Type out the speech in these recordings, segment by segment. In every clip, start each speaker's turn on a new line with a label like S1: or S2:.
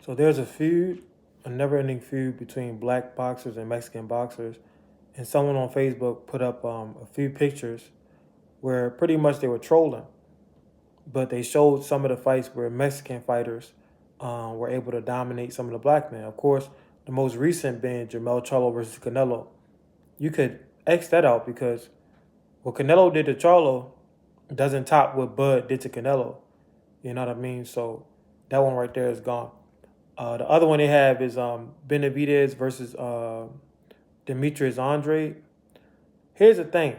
S1: So there's a never-ending feud between black boxers and Mexican boxers, and someone on Facebook put up a few pictures where pretty much they were trolling, but they showed some of the fights where Mexican fighters were able to dominate some of the black men. Of course, the most recent being Jermell Charlo versus Canelo. You could X that out because what Canelo did to Charlo doesn't top what Bud did to Canelo. You know what I mean? So that one right there is gone. The other one they have is Benavidez versus Demetrius Andre. Here's the thing: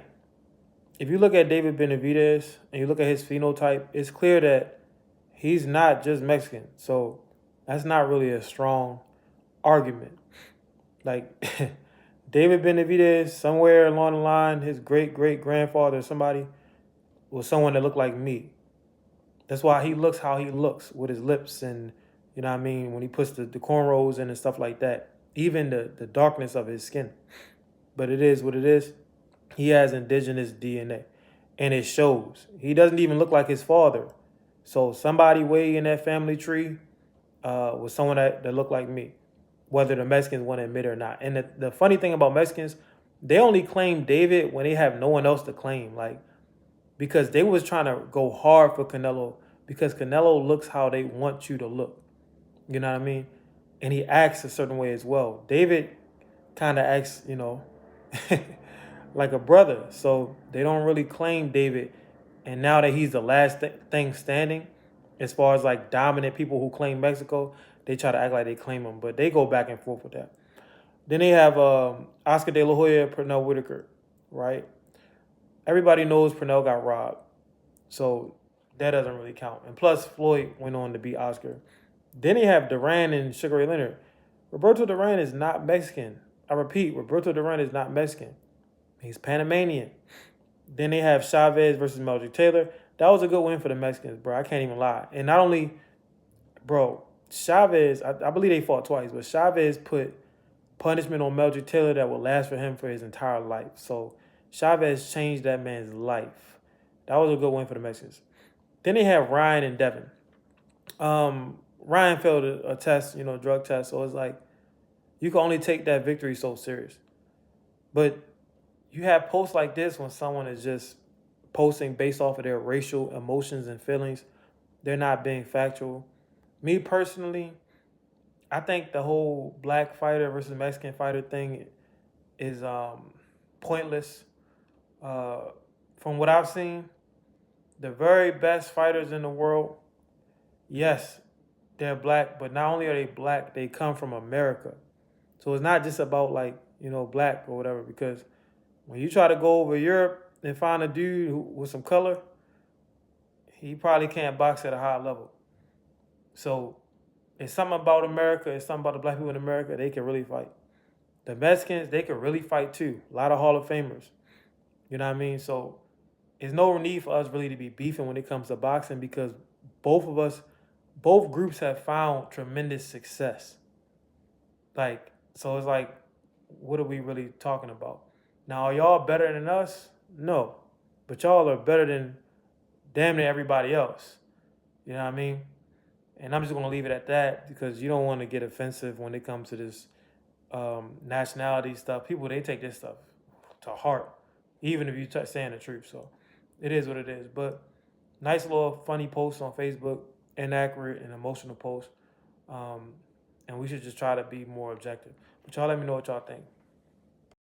S1: if you look at David Benavidez and you look at his phenotype, it's clear that he's not just Mexican. So that's not really a strong argument. Like David Benavidez, somewhere along the line, his great great grandfather or somebody was someone that looked like me. That's why he looks how he looks with his lips and you know what I mean when he puts the cornrows in and stuff like that. Even the darkness of his skin. But it is what it is. He has indigenous DNA. And it shows. He doesn't even look like his father. So somebody way in that family tree was someone that looked like me. Whether the Mexicans want to admit it or not. And the funny thing about Mexicans, they only claim David when they have no one else to claim. Like because they was trying to go hard for Canelo because Canelo looks how they want you to look. You know what I mean? And he acts a certain way as well. David kind of acts, like a brother. So they don't really claim David. And now that he's the last thing standing, as far as like dominant people who claim Mexico, they try to act like they claim him. But they go back and forth with that. Then they have Oscar De La Hoya, Pernell Whitaker, right? Everybody knows Pernell got robbed. So that doesn't really count. And plus, Floyd went on to beat Oscar. Then they have Duran and Sugar Ray Leonard. Roberto Duran is not Mexican. I repeat, Roberto Duran is not Mexican. He's Panamanian. Then they have Chavez versus Meldrick Taylor. That was a good win for the Mexicans, bro. I can't even lie. And not only, bro, Chavez, I believe they fought twice, but Chavez put punishment on Meldrick Taylor that will last for him for his entire life. So Chavez changed that man's life. That was a good win for the Mexicans. Then they have Ryan and Devin. Ryan failed a test, drug test. So it's like you can only take that victory so serious. But you have posts like this when someone is just posting based off of their racial emotions and feelings. They're not being factual. Me personally, I think the whole black fighter versus Mexican fighter thing is pointless. From what I've seen, the very best fighters in the world, yes, they're black, but not only are they black, they come from America. So it's not just about like, black or whatever, because when you try to go over Europe and find a dude with some color, he probably can't box at a high level. So it's something about America, it's something about the black people in America, they can really fight. The Mexicans, they can really fight too. A lot of Hall of Famers. You know what I mean? So there's no need for us really to be beefing when it comes to boxing because both groups have found tremendous success. So it's like, what are we really talking about? Now, are y'all better than us? No. But y'all are better than damn near everybody else. You know what I mean? And I'm just going to leave it at that because you don't want to get offensive when it comes to this nationality stuff. People, they take this stuff to heart, even if you're saying the truth. So it is what it is. But nice little funny post on Facebook, inaccurate and emotional post. And we should just try to be more objective. But y'all let me know what y'all think.